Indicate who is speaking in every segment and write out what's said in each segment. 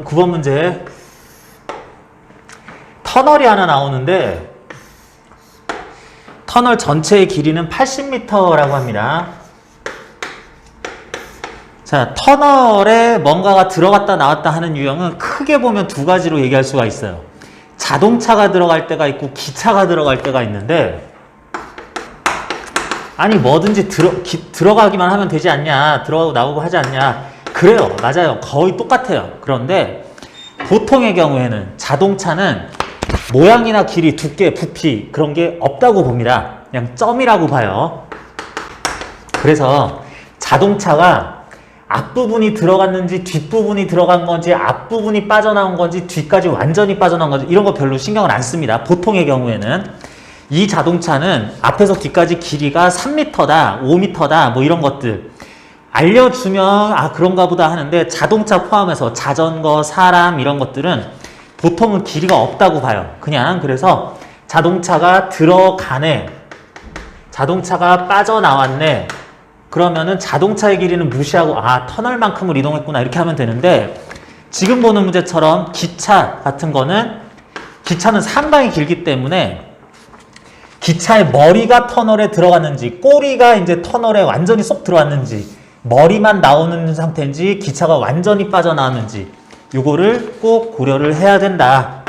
Speaker 1: 9번 문제. 터널이 하나 나오는데 터널 전체의 길이는 80m라고 합니다. 자, 터널에 뭔가가 들어갔다 나왔다 하는 유형은 크게 보면 두 가지로 얘기할 수가 있어요. 자동차가 들어갈 때가 있고 기차가 들어갈 때가 있는데, 아니 뭐든지 들어가기만 하면 되지 않냐, 들어가고 나오고 하지 않냐. 그래요, 맞아요, 거의 똑같아요. 그런데 보통의 경우에는 자동차는 모양이나 길이, 두께, 부피 그런 게 없다고 봅니다. 그냥 점이라고 봐요. 그래서 자동차가 앞부분이 들어갔는지 뒷부분이 들어간 건지 앞부분이 빠져나온 건지 뒤까지 완전히 빠져나온 건지 이런 거 별로 신경을 안 씁니다. 보통의 경우에는. 이 자동차는 앞에서 뒤까지 길이가 3m다, 5m다 뭐 이런 것들 알려주면 아 그런가 보다 하는데, 자동차 포함해서 자전거, 사람 이런 것들은 보통은 길이가 없다고 봐요. 그냥 그래서 자동차가 들어가네, 자동차가 빠져나왔네, 그러면은 자동차의 길이는 무시하고 아 터널만큼을 이동했구나 이렇게 하면 되는데, 지금 보는 문제처럼 기차 같은 거는, 기차는 상당히 길기 때문에 기차의 머리가 터널에 들어갔는지 꼬리가 이제 터널에 완전히 쏙 들어왔는지 머리만 나오는 상태인지 기차가 완전히 빠져나왔는지 요거를 꼭 고려를 해야 된다.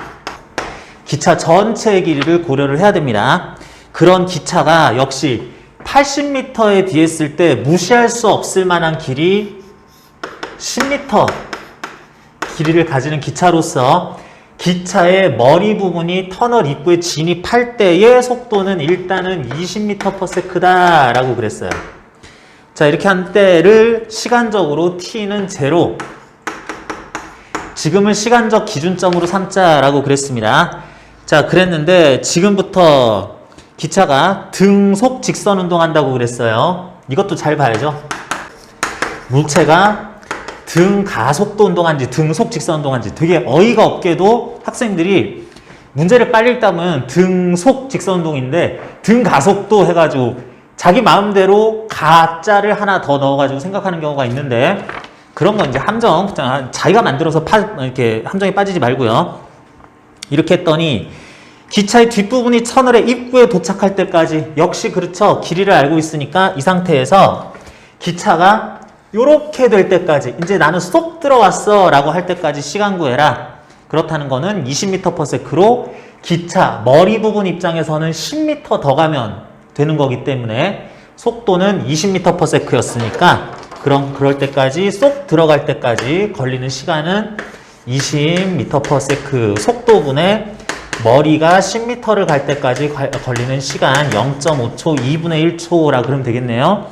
Speaker 1: 기차 전체의 길이를 고려를 해야 됩니다. 그런 기차가 역시 80m에 비했을 때 무시할 수 없을 만한 길이 10m 길이를 가지는 기차로서 기차의 머리 부분이 터널 입구에 진입할 때의 속도는 일단은 20m/s다 라고 그랬어요. 자, 이렇게 한 때를 시간적으로 t는 0, 지금은 시간적 기준점으로 삼자라고 그랬습니다. 자, 그랬는데 지금부터 기차가 등속 직선 운동한다고 그랬어요. 이것도 잘 봐야죠. 물체가 등가속도 운동한지 등속 직선 운동한지 되게 어이가 없게도 학생들이 문제를 빨리 읽다면 등속 직선 운동인데 등가속도 해가지고 자기 마음대로 가짜를 하나 더 넣어가지고 생각하는 경우가 있는데, 그런 건 이제 함정, 자기가 만들어서 이렇게 함정에 빠지지 말고요. 이렇게 했더니 기차의 뒷부분이 터널의 입구에 도착할 때까지 역시 그렇죠. 길이를 알고 있으니까 이 상태에서 기차가 요렇게 될 때까지, 이제 나는 쏙 들어왔어 라고 할 때까지 시간 구해라. 그렇다는 거는 20m/s로 기차 머리 부분 입장에서는 10m 더 가면 되는 거기 때문에 속도는 20m/s였으니까 그럴 때까지 쏙 들어갈 때까지 걸리는 시간은 20m/s. 속도분의 머리가 10m를 갈 때까지 걸리는 시간 0.5초, 2분의 1초라 그러면 되겠네요.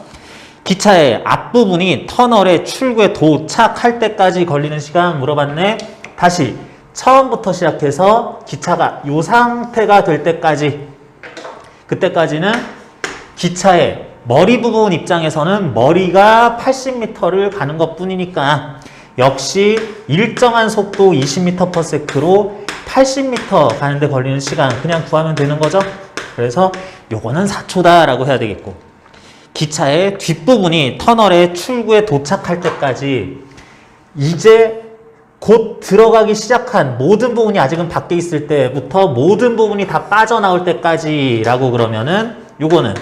Speaker 1: 기차의 앞부분이 터널의 출구에 도착할 때까지 걸리는 시간 물어봤네. 다시 처음부터 시작해서 기차가 이 상태가 될 때까지, 그때까지는 기차의 머리 부분 입장에서는 머리가 80m를 가는 것 뿐이니까 역시 일정한 속도 20m/s로 80m 가는데 걸리는 시간 그냥 구하면 되는 거죠. 그래서 요거는 4초다 라고 해야 되겠고, 기차의 뒷부분이 터널의 출구에 도착할 때까지 이제 곧 들어가기 시작한 모든 부분이 아직은 밖에 있을 때부터 모든 부분이 다 빠져나올 때까지 라고 그러면은 요거는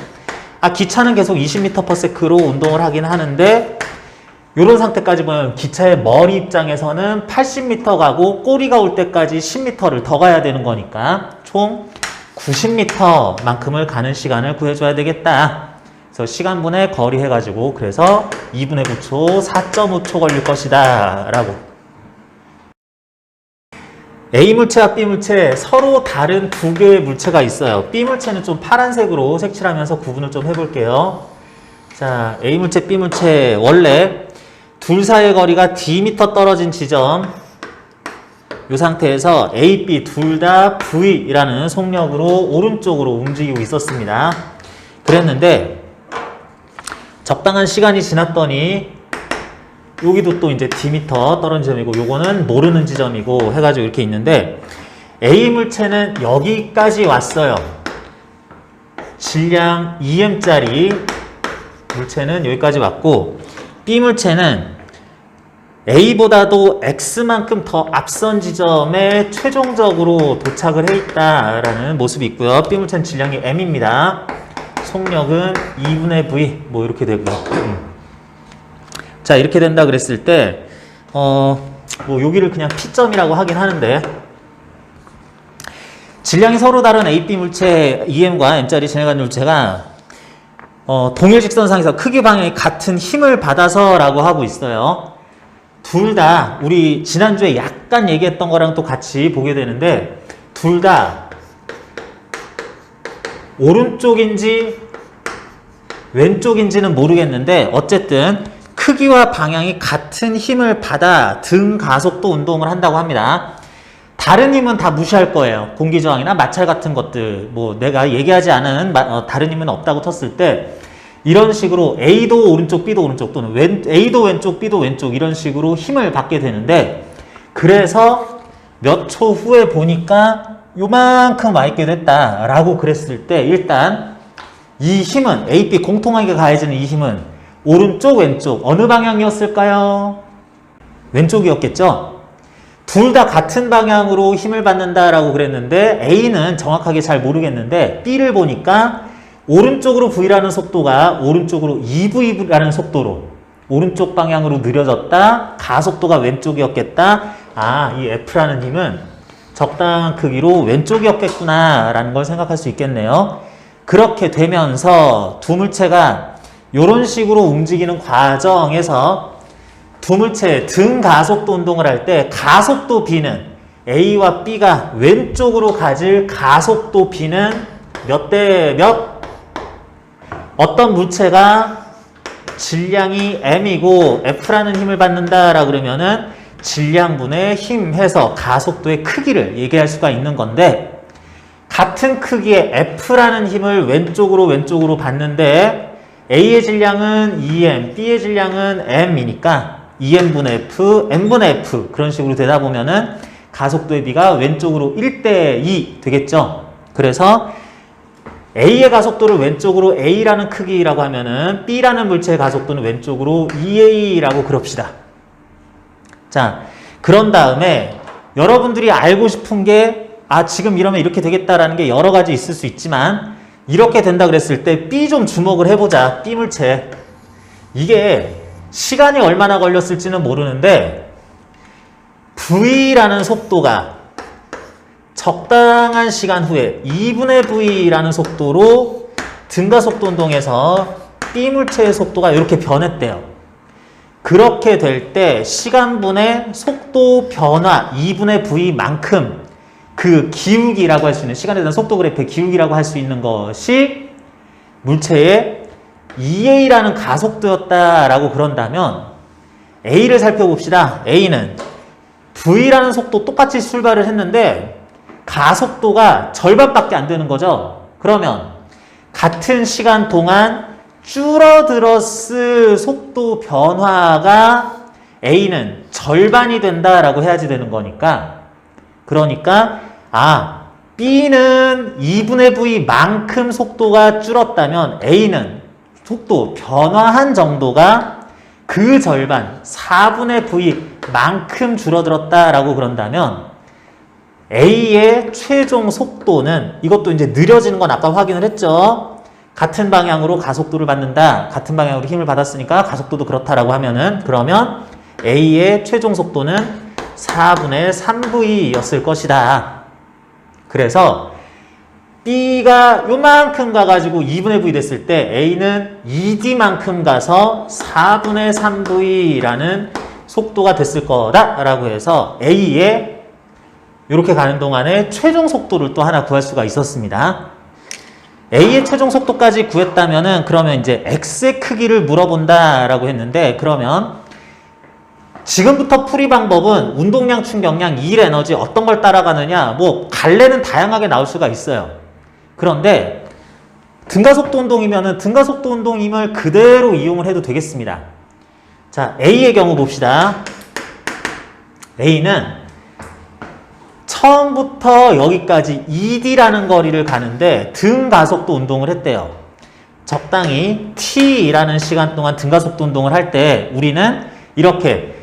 Speaker 1: 기차는 계속 20m/s로 운동을 하긴 하는데 요런 상태까지 보면 기차의 머리 입장에서는 80m 가고 꼬리가 올 때까지 10m를 더 가야 되는 거니까 총 90m 만큼을 가는 시간을 구해줘야 되겠다. 그래서 시간분의 거리 해가지고 그래서 2분의 9초, 4.5초 걸릴 것이다 라고. A물체와 B물체 서로 다른 두 개의 물체가 있어요. B물체는 좀 파란색으로 색칠하면서 구분을 좀 해볼게요. 자, A물체, B물체 원래 둘 사이의 거리가 Dm 떨어진 지점, 이 상태에서 A, B 둘 다 V라는 속력으로 오른쪽으로 움직이고 있었습니다. 그랬는데 적당한 시간이 지났더니 여기도 또 이제 Dm 떨어진 지점이고 요거는 모르는 지점이고 해가지고 이렇게 있는데, A물체는 여기까지 왔어요. 질량 2m짜리 물체는 여기까지 왔고, B물체는 A보다도 X만큼 더 앞선 지점에 최종적으로 도착을 해 있다라는 모습이 있고요. B물체는 질량이 M입니다. 속력은 2분의 V 뭐 이렇게 되고요. 자, 이렇게 된다 그랬을 때 뭐 여기를 그냥 P점이라고 하긴 하는데, 질량이 서로 다른 A, B 물체 EM과 M짜리 진행한 물체가 동일 직선상에서 크기 방향이 같은 힘을 받아서 라고 하고 있어요. 둘 다 우리 지난주에 약간 얘기했던 거랑 또 같이 보게 되는데, 둘 다 오른쪽인지 왼쪽인지는 모르겠는데 어쨌든 크기와 방향이 같은 힘을 받아 등 가속도 운동을 한다고 합니다. 다른 힘은 다 무시할 거예요. 공기저항이나 마찰 같은 것들, 뭐 내가 얘기하지 않은 다른 힘은 없다고 쳤을 때 이런 식으로 A도 오른쪽, B도 오른쪽, 또는 A도 왼쪽, B도 왼쪽 이런 식으로 힘을 받게 되는데, 그래서 몇 초 후에 보니까 요만큼 와 있게 됐다라고 그랬을 때, 일단 이 힘은 A, B 공통하게 가해지는 이 힘은 오른쪽, 왼쪽 어느 방향이었을까요? 왼쪽이었겠죠? 둘 다 같은 방향으로 힘을 받는다라고 그랬는데 A는 정확하게 잘 모르겠는데 B를 보니까 오른쪽으로 V라는 속도가 오른쪽으로 2V라는 속도로 오른쪽 방향으로 느려졌다. 가속도가 왼쪽이었겠다. 아, 이 F라는 힘은 적당한 크기로 왼쪽이었겠구나 라는 걸 생각할 수 있겠네요. 그렇게 되면서 두 물체가 이런 식으로 움직이는 과정에서 두 물체의 등 가속도 운동을 할 때 가속도 B는 A와 B가 왼쪽으로 가질 가속도 B는 몇 대 몇? 어떤 물체가 질량이 M이고 F라는 힘을 받는다라 그러면은 질량분의 힘 해서 가속도의 크기를 얘기할 수가 있는 건데, 같은 크기의 F라는 힘을 왼쪽으로 받는데 A의 질량은 EM, B의 질량은 M이니까 EM분의 F, M분의 F 그런 식으로 되다 보면은 가속도의 B가 왼쪽으로 1대2 되겠죠. 그래서 A의 가속도를 왼쪽으로 A라는 크기라고 하면은 B라는 물체의 가속도는 왼쪽으로 EA라고 그럽시다. 자, 그런 다음에 여러분들이 알고 싶은 게, 지금 이러면 이렇게 되겠다라는 게 여러 가지 있을 수 있지만, 이렇게 된다 그랬을 때 B 좀 주목을 해보자. B 물체. 이게 시간이 얼마나 걸렸을지는 모르는데 V라는 속도가 적당한 시간 후에 2분의 V라는 속도로 등가속도 운동에서 B 물체의 속도가 이렇게 변했대요. 그렇게 될 때 시간분의 속도 변화 2분의 V만큼 그 기울기라고 할 수 있는, 시간에 대한 속도 그래프의 기울기라고 할 수 있는 것이 물체의 EA라는 가속도였다라고 그런다면 A를 살펴봅시다. A는 V라는 속도 똑같이 출발을 했는데 가속도가 절반밖에 안 되는 거죠. 그러면 같은 시간 동안 줄어들었을 속도 변화가 A는 절반이 된다라고 해야지 되는 거니까, 그러니까 B는 2분의 V만큼 속도가 줄었다면 A는 속도 변화한 정도가 그 절반 4분의 V만큼 줄어들었다라고 그런다면 A의 최종 속도는, 이것도 이제 느려지는 건 아까 확인을 했죠. 같은 방향으로 가속도를 받는다. 같은 방향으로 힘을 받았으니까 가속도도 그렇다라고 하면은, 그러면 A의 최종 속도는 4분의 3V였을 것이다. 그래서 B가 요만큼 가가지고 2분의 V 됐을 때 A는 2D만큼 가서 4분의 3V라는 속도가 됐을 거다라고 해서 A의 이렇게 가는 동안에 최종 속도를 또 하나 구할 수가 있었습니다. A의 최종 속도까지 구했다면은 그러면 이제 X의 크기를 물어본다라고 했는데, 그러면 지금부터 풀이 방법은 운동량, 충격량, 일 에너지 어떤 걸 따라가느냐, 뭐 갈래는 다양하게 나올 수가 있어요. 그런데 등가속도 운동이면은 등가속도 운동임을 그대로 이용을 해도 되겠습니다. 자, A의 경우 봅시다. A는 처음부터 여기까지 2D라는 거리를 가는데 등가속도 운동을 했대요. 적당히 T라는 시간 동안 등가속도 운동을 할 때 우리는 이렇게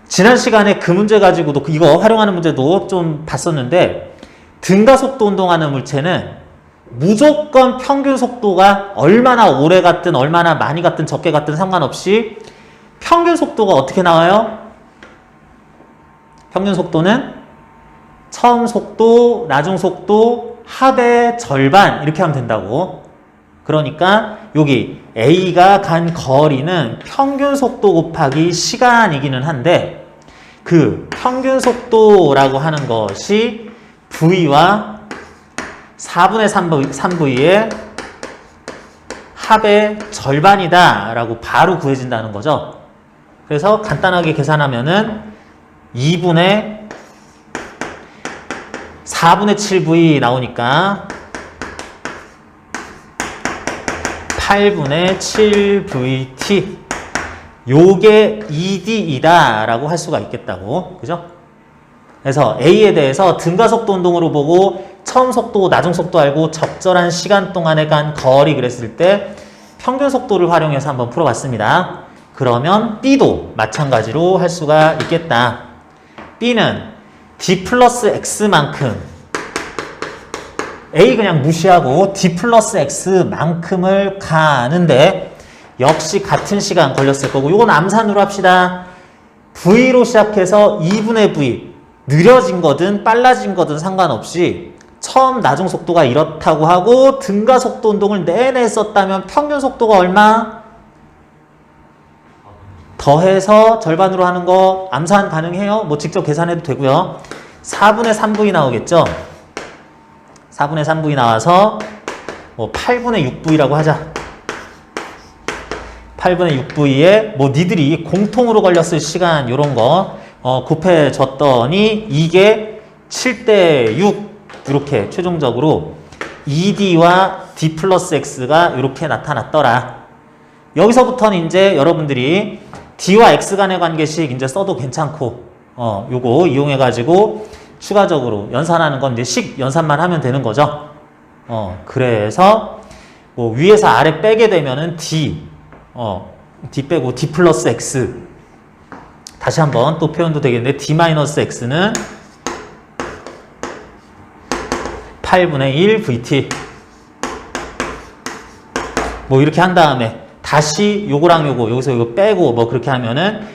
Speaker 1: 지난 시간에 그 문제 가지고도 이거 활용하는 문제도 좀 봤었는데 등가속도 운동하는 물체는 무조건 평균 속도가 얼마나 오래 갔든 얼마나 많이 갔든 적게 갔든 상관없이 평균 속도가 어떻게 나와요? 평균 속도는 처음 속도, 나중 속도, 합의 절반 이렇게 하면 된다고. 그러니까 여기 A가 간 거리는 평균 속도 곱하기 시간이기는 한데 그 평균 속도라고 하는 것이 V와 4분의 3V의 합의 절반이다 라고 바로 구해진다는 거죠. 그래서 간단하게 계산하면은 2분의 4분의 7V 나오니까 8분의 7VT 요게 ED이다 라고 할 수가 있겠다고. 그죠? 그래서 A에 대해서 등가속도 운동으로 보고 처음 속도, 나중 속도 알고 적절한 시간 동안에 간 거리 그랬을 때 평균 속도를 활용해서 한번 풀어봤습니다. 그러면 B도 마찬가지로 할 수가 있겠다. B는 D 플러스 X만큼 A 그냥 무시하고 D 플러스 X만큼을 가는데 역시 같은 시간 걸렸을 거고 이건 암산으로 합시다. V로 시작해서 2분의 V 느려진 거든 빨라진 거든 상관없이 처음 나중 속도가 이렇다고 하고 등가속도 운동을 내내 했었다면 평균 속도가 얼마? 더해서 절반으로 하는 거 암산 가능해요? 뭐 직접 계산해도 되고요. 4분의 3V 나오겠죠? 4분의 3V 나와서 뭐 8분의 6V라고 하자. 8분의 6V에 뭐 니들이 공통으로 걸렸을 시간 요런 거 곱해줬더니 이게 7대 6 이렇게 최종적으로 ED와 D 플러스 X가 이렇게 나타났더라. 여기서부터는 이제 여러분들이 D와 X 간의 관계식 이제 써도 괜찮고 요거 이용해가지고 추가적으로 연산하는 건 이제 식 연산만 하면 되는 거죠. 그래서 뭐 위에서 아래 빼게 되면은 D 빼고 D 플러스 X 다시 한번 또 표현도 되겠는데 D 마이너스 X는 8분의 1 VT 뭐 이렇게 한 다음에 다시 요거랑 요거 여기서 요거 빼고 뭐 그렇게 하면은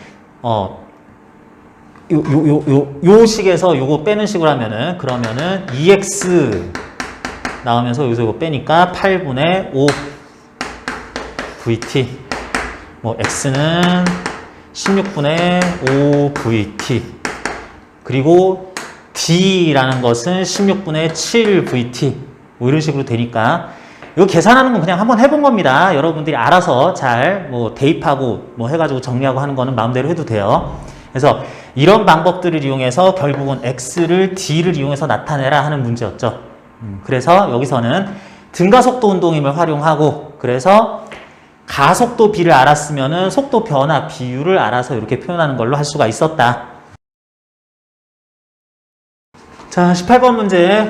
Speaker 1: 요 식에서 요거 빼는 식으로 하면은 그러면은 2x 나오면서 여기서 이거 빼니까 8분의 5 VT 뭐 x는 16분의 5 VT 그리고 d라는 것은 16분의 7 VT 뭐 이런 식으로 되니까 이거 계산하는 건 그냥 한번 해본 겁니다. 여러분들이 알아서 잘 뭐 대입하고 뭐 해가지고 정리하고 하는 거는 마음대로 해도 돼요. 그래서 이런 방법들을 이용해서 결국은 x를 d를 이용해서 나타내라 하는 문제였죠. 그래서 여기서는 등가속도 운동임을 활용하고 그래서 가속도 b를 알았으면은 속도 변화 비율을 알아서 이렇게 표현하는 걸로 할 수가 있었다. 자, 18번 문제.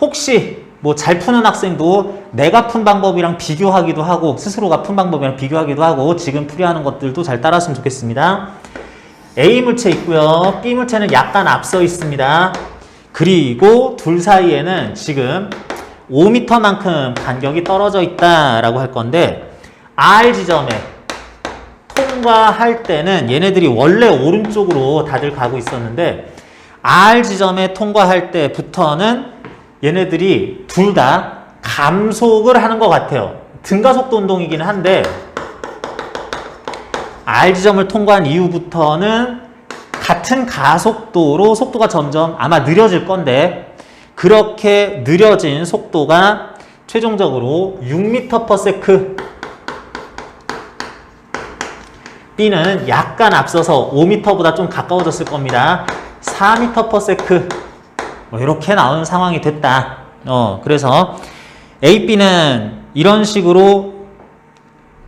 Speaker 1: 혹시 뭐 잘 푸는 학생도 내가 푼 방법이랑 비교하기도 하고 스스로가 푼 방법이랑 비교하기도 하고 지금 풀이하는 것들도 잘 따랐으면 좋겠습니다. A 물체 있고요. B 물체는 약간 앞서 있습니다. 그리고 둘 사이에는 지금 5m만큼 간격이 떨어져 있다라고 할 건데 R 지점에 통과할 때는 얘네들이 원래 오른쪽으로 다들 가고 있었는데 R 지점에 통과할 때부터는 얘네들이 둘 다 감속을 하는 것 같아요. 등가속도 운동이긴 한데 R 지점을 통과한 이후부터는 같은 가속도로 속도가 점점 아마 느려질 건데 그렇게 느려진 속도가 최종적으로 6m/s B는 약간 앞서서 5m보다 좀 가까워졌을 겁니다. 4m/s 뭐 이렇게 나오는 상황이 됐다. 그래서 A, B는 이런 식으로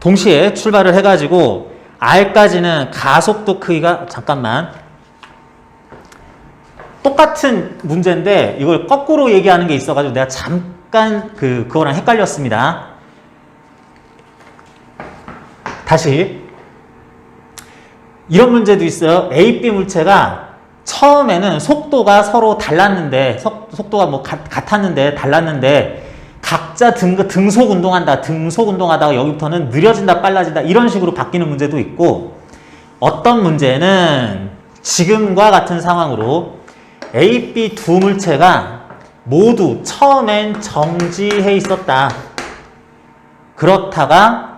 Speaker 1: 동시에 출발을 해가지고 R까지는 가속도 크기가 잠깐만 똑같은 문제인데 이걸 거꾸로 얘기하는 게 있어가지고 내가 잠깐 그거랑 헷갈렸습니다. 다시 이런 문제도 있어요. A, B 물체가 처음에는 속도가 서로 달랐는데, 속도가 뭐 같았는데, 달랐는데, 각자 등속 운동한다. 등속 운동하다가 여기부터는 느려진다, 빨라진다. 이런 식으로 바뀌는 문제도 있고, 어떤 문제는 지금과 같은 상황으로 A, B 두 물체가 모두 처음엔 정지해 있었다. 그렇다가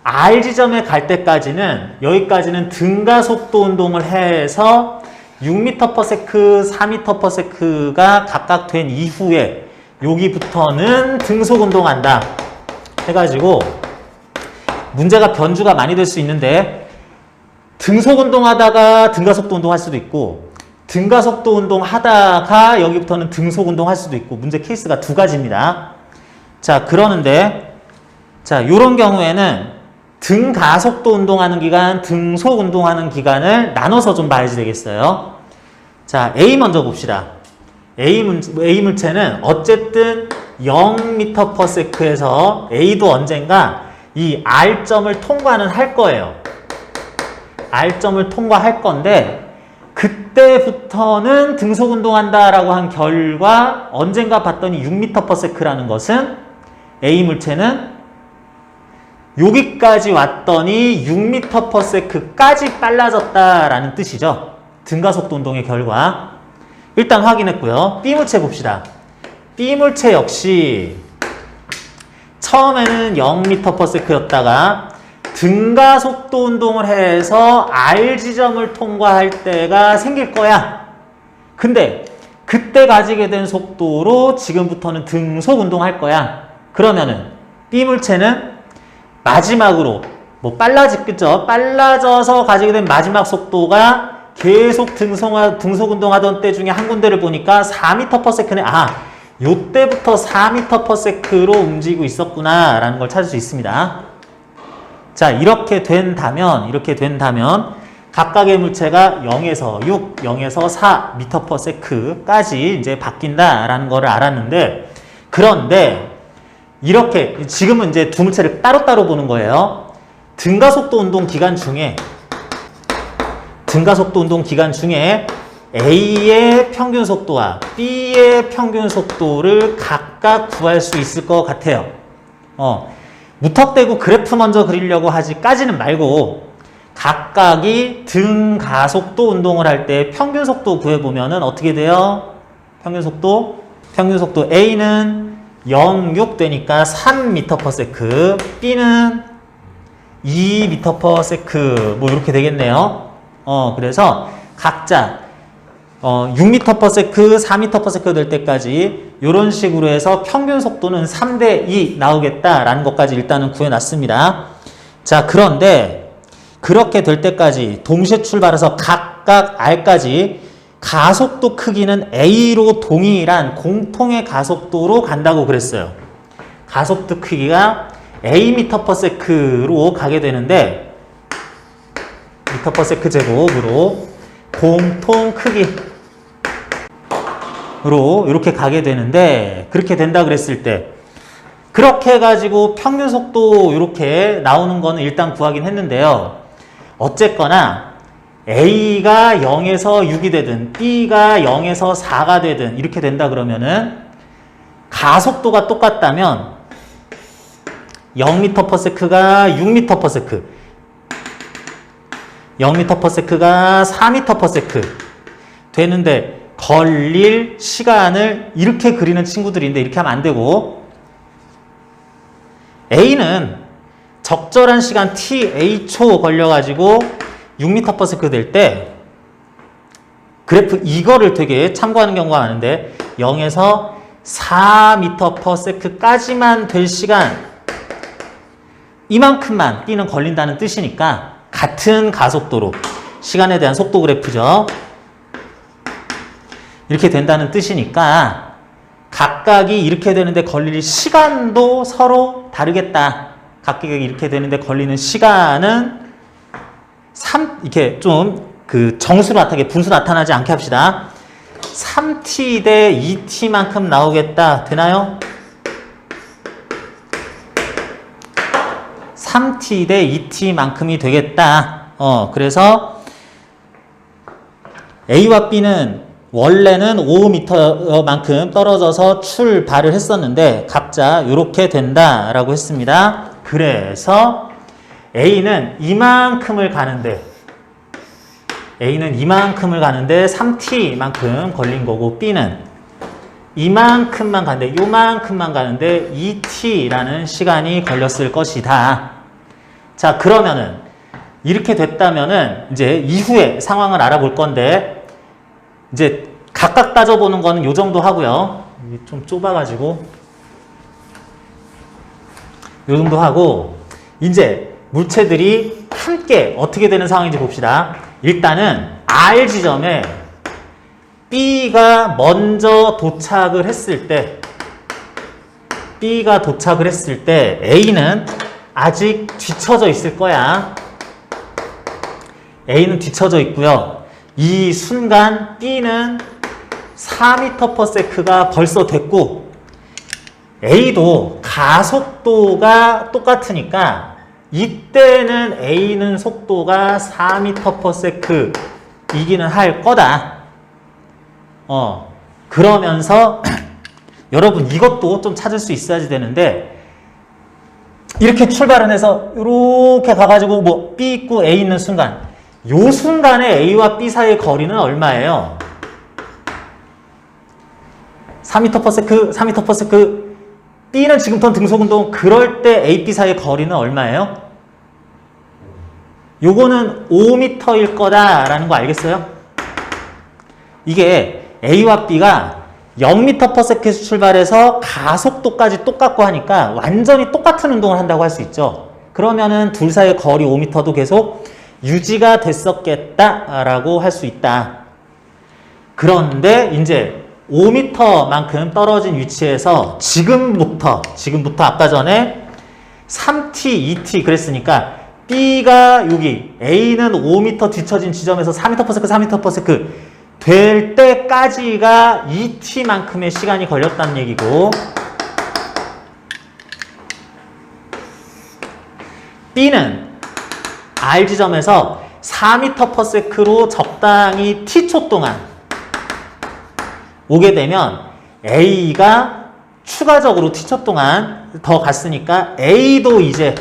Speaker 1: R 지점에 갈 때까지는 여기까지는 등가속도 운동을 해서 6m/s, 4m/s가 각각 된 이후에 여기부터는 등속 운동한다 해가지고 문제가 변주가 많이 될 수 있는데 등속 운동하다가 등가속도 운동할 수도 있고 등가속도 운동하다가 여기부터는 등속 운동할 수도 있고 문제 케이스가 두 가지입니다. 자, 그러는데 자, 요런 경우에는 등가속도 운동하는 기간, 등속 운동하는 기간을 나눠서 좀 봐야지 되겠어요. 자, A 먼저 봅시다. A 물체는 어쨌든 0m/s에서 A도 언젠가 이 R점을 통과는 할 거예요. R점을 통과할 건데 그때부터는 등속 운동한다라고 한 결과 언젠가 봤더니 6m/s라는 것은 A 물체는 여기까지 왔더니 6m/s까지 빨라졌다라는 뜻이죠. 등가속도 운동의 결과. 일단 확인했고요. B 물체 봅시다. B 물체 역시 처음에는 0m/s였다가 등가속도 운동을 해서 R 지점을 통과할 때가 생길 거야. 근데 그때 가지게 된 속도로 지금부터는 등속 운동할 거야. 그러면은 B 물체는 마지막으로 뭐 빨라지겠죠. 빨라져서 가지게 된 마지막 속도가 계속 등속 운동하던 때 중에 한 군데를 보니까 4m/s네. 아, 요때부터 4m/s로 움직이고 있었구나 라는 걸 찾을 수 있습니다. 자, 이렇게 된다면 각각의 물체가 0에서 6, 0에서 4m/s까지 이제 바뀐다라는 거를 알았는데, 그런데 이렇게 지금은 이제 두 물체를 따로따로 보는 거예요. 등가속도 운동 기간 중에 A의 평균 속도와 B의 평균 속도를 각각 구할 수 있을 것 같아요. 무턱대고 그래프 먼저 그리려고 하지까지는 말고 각각이 등가속도 운동을 할 때 평균 속도 구해보면은 어떻게 돼요? 평균 속도 A는 0,6 되니까 3m/s, B는 2m/s 뭐 이렇게 되겠네요. 그래서 각자 6m/s, 4m/s 될 때까지 이런 식으로 해서 평균 속도는 3대2 나오겠다라는 것까지 일단은 구해놨습니다. 자, 그런데 그렇게 될 때까지 동시에 출발해서 각각 R까지 가속도 크기는 A로 동일한 공통의 가속도로 간다고 그랬어요. 가속도 크기가 A m/s로 가게 되는데 m/s 제곱으로 공통 크기로 이렇게 가게 되는데, 그렇게 된다 그랬을 때 그렇게 해가지고 평균 속도 이렇게 나오는 거는 일단 구하긴 했는데요. 어쨌거나 A가 0에서 6이 되든 B가 0에서 4가 되든 이렇게 된다 그러면은 가속도가 똑같다면 0m/s가 6m/s, 0m/s가 4m/s 되는데 걸릴 시간을 이렇게 그리는 친구들인데 이렇게 하면 안 되고, A는 적절한 시간 t a초 걸려가지고 6m/s 될 때 그래프 이거를 되게 참고하는 경우가 많은데 0에서 4m/s까지만 될 시간 이만큼만 B는 걸린다는 뜻이니까 같은 가속도로 시간에 대한 속도 그래프죠. 이렇게 된다는 뜻이니까 각각이 이렇게 되는데 걸릴 시간도 서로 다르겠다. 각각이 이렇게 되는데 걸리는 시간은 이렇게 좀 그 정수로 나타나게 분수 나타나지 않게 합시다. 3t 대 2t만큼 나오겠다. 되나요? 3t 대 2t만큼이 되겠다. 그래서 A와 B는 원래는 5m만큼 떨어져서 출발을 했었는데 각자 이렇게 된다라고 했습니다. 그래서 A는 이만큼을 가는데 3t만큼 걸린 거고 B는 이만큼만 가는데 요만큼만 가는데 2t라는 시간이 걸렸을 것이다. 자, 그러면은 이렇게 됐다면은 이제 이후의 상황을 알아볼 건데 이제 각각 따져보는 거는 요 정도 하고요. 좀 좁아가지고 요 정도 하고 이제 물체들이 함께 어떻게 되는 상황인지 봅시다. 일단은 R 지점에 B가 먼저 도착을 했을 때 A는 아직 뒤쳐져 있을 거야. A는 뒤쳐져 있고요. 이 순간 B는 4m/s가 벌써 됐고 A도 가속도가 똑같으니까 이때는 A는 속도가 4m/s이기는 할 거다. 그러면서 여러분 이것도 좀 찾을 수 있어야지 되는데 이렇게 출발을 해서 이렇게 가가지고 뭐 B 있고 A 있는 순간 요 순간에 A와 B 사이의 거리는 얼마예요? 4m/s. B는 지금부터 등속운동 그럴 때 A, B 사이의 거리는 얼마예요? 요거는 5m일 거다라는 거 알겠어요? 이게 A와 B가 0m/s에서 출발해서 가속도까지 똑같고 하니까 완전히 똑같은 운동을 한다고 할 수 있죠. 그러면은 둘 사이의 거리 5m도 계속 유지가 됐었겠다라고 할 수 있다. 그런데 이제 5m만큼 떨어진 위치에서 지금부터 아까 전에 3t, 2t 그랬으니까 B가 여기 A는 5m 뒤처진 지점에서 4m/s 될 때까지가 2t만큼의 시간이 걸렸다는 얘기고 B는 R 지점에서 4m/s로 적당히 t초 동안 오게 되면 A가 추가적으로 t초 동안 더 갔으니까 A도 이제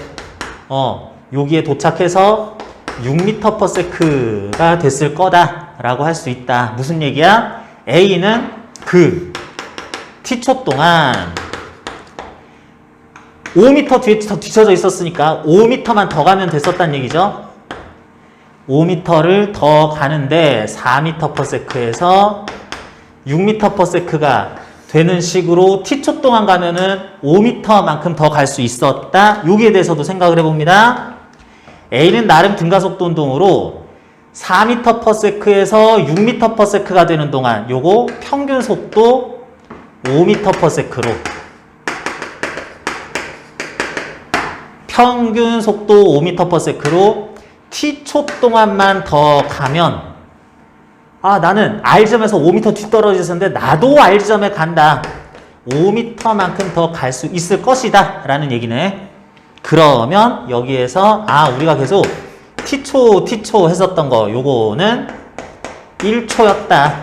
Speaker 1: 여기에 도착해서 6m/s가 됐을 거다라고 할 수 있다. 무슨 얘기야? A는 그 t초 동안 5m 뒤에 뒤쳐져 있었으니까 5m만 더 가면 됐었단 얘기죠. 5m를 더 가는데 4m/s에서 6m/s가 되는 식으로 t초 동안 가면은 5m만큼 더 갈 수 있었다. 여기에 대해서도 생각을 해봅니다. A는 나름 등가속도 운동으로 4m/s에서 6m/s가 되는 동안 요거 평균 속도 5m/s로 평균 속도 5m/s로 t초 동안만 더 가면 나는 R점에서 5m 뒤떨어져 있었는데 나도 R점에 간다. 5m만큼 더 갈 수 있을 것이다 라는 얘기네. 그러면 여기에서 우리가 계속 t초 했었던 거 요거는 1초였다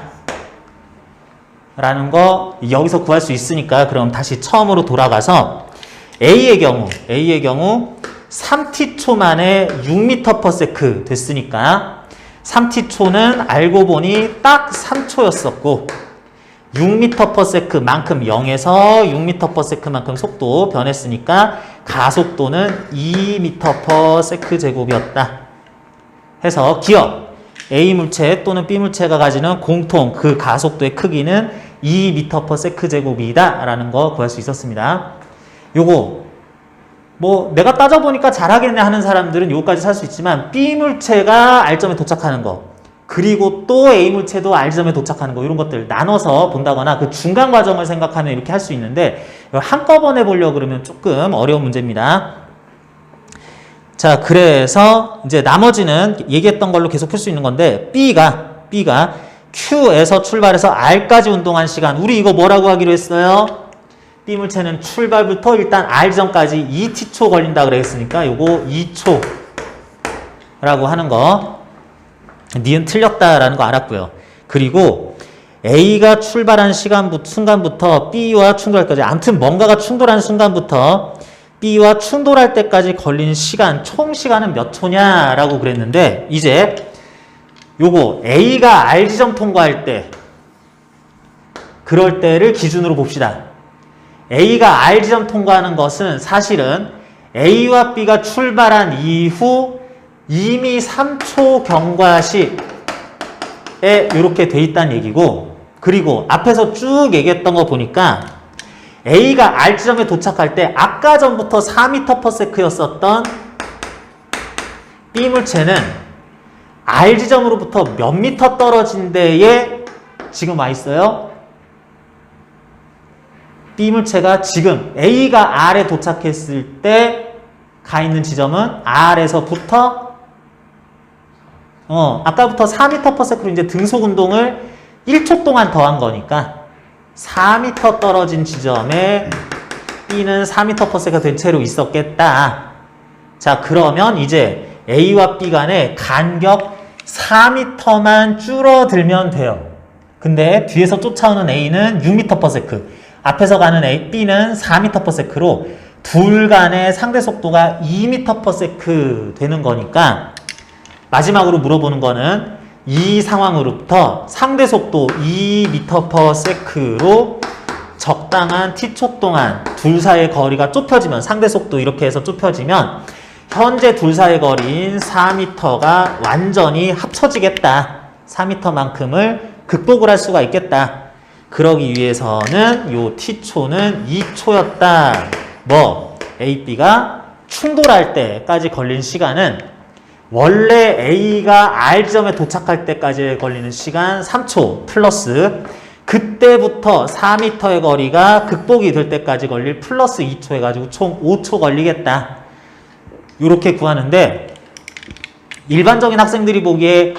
Speaker 1: 라는 거 여기서 구할 수 있으니까 그럼 다시 처음으로 돌아가서 A의 경우 3t초 만에 6m/s 됐으니까 3t초는 알고 보니 딱 3초였었고 6m/s만큼 0에서 6m/s만큼 속도 변했으니까 가속도는 2m/s제곱이었다. 해서 기억 A 물체 또는 B 물체가 가지는 공통 그 가속도의 크기는 2m/s제곱이다 라는 거 구할 수 있었습니다. 요거 뭐 내가 따져보니까 잘하겠네 하는 사람들은 요거까지 살 수 있지만 B 물체가 R점에 도착하는 거 그리고 또 A 물체도 R점에 도착하는 거 이런 것들 나눠서 본다거나 그 중간 과정을 생각하면 이렇게 할 수 있는데 한꺼번에 보려고 그러면 조금 어려운 문제입니다. 자, 그래서 이제 나머지는 얘기했던 걸로 계속 풀 수 있는 건데 B가 Q에서 출발해서 R까지 운동한 시간 우리 이거 뭐라고 하기로 했어요? B 물체는 출발부터 일단 R점까지 2t초 걸린다 그랬으니까 요거 2초라고 하는 거 니은 틀렸다라는 거 알았고요. 그리고 A가 출발한 순간부터 B와 충돌할 때까지, 아무튼 뭔가가 충돌하는 순간부터 B와 충돌할 때까지 걸린 시간, 총 시간은 몇 초냐라고 그랬는데, 이제 요거 A가 R 지점 통과할 때, 그럴 때를 기준으로 봅시다. A가 R 지점 통과하는 것은 사실은 A와 B가 출발한 이후 이미 3초 경과시에 이렇게 돼 있다는 얘기고, 그리고 앞에서 쭉 얘기했던 거 보니까 A가 R 지점에 도착할 때 아까 전부터 4m/s였었던 B 물체는 R 지점으로부터 몇 미터 떨어진 데에 지금 와 있어요. B 물체가 지금 A가 R에 도착했을 때 가 있는 지점은 R에서부터 아까부터 4m/s로 이제 등속 운동을 1초 동안 더한 거니까 4m 떨어진 지점에 B는 4m/s가 된 채로 있었겠다. 자, 그러면 이제 A와 B 간의 간격 4m만 줄어들면 돼요. 근데 뒤에서 쫓아오는 A는 6m/s, 앞에서 가는 B는 4m/s로 둘 간의 상대 속도가 2m/s 되는 거니까, 마지막으로 물어보는 거는 이 상황으로부터 상대 속도 2m/s로 적당한 t초 동안 둘 사이의 거리가 좁혀지면, 상대 속도 이렇게 해서 좁혀지면 현재 둘 사이의 거리인 4m가 완전히 합쳐지겠다. 4m만큼을 극복을 할 수가 있겠다. 그러기 위해서는 요 t초는 2초였다. A, B가 충돌할 때까지 걸린 시간은 원래 A가 R 지점에 도착할 때까지 걸리는 시간 3초 플러스 그때부터 4m의 거리가 극복이 될 때까지 걸릴 플러스 2초 해가지고 총 5초 걸리겠다. 이렇게 구하는데, 일반적인 학생들이 보기에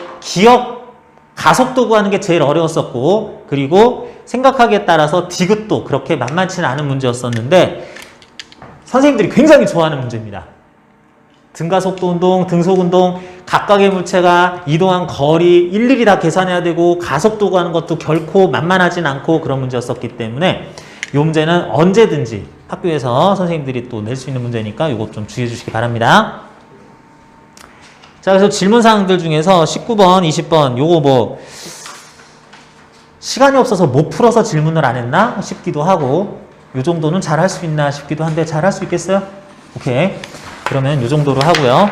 Speaker 1: 가속도 구하는 게 제일 어려웠었고, 그리고 생각하기에 따라서 디귿도 그렇게 만만치는 않은 문제였었는데, 선생님들이 굉장히 좋아하는 문제입니다. 등가속도 운동, 등속 운동, 각각의 물체가 이동한 거리 일일이 다 계산해야 되고 가속도 구하는 것도 결코 만만하진 않고 그런 문제였었기 때문에 이 문제는 언제든지 학교에서 선생님들이 또 낼 수 있는 문제니까 이거 좀 주의해 주시기 바랍니다. 자, 그래서 질문사항들 중에서 19번, 20번 요거 시간이 없어서 못 풀어서 질문을 안 했나 싶기도 하고, 요 정도는 잘 할 수 있나 싶기도 한데 잘 할 수 있겠어요? 오케이. 그러면 요 정도로 하고요.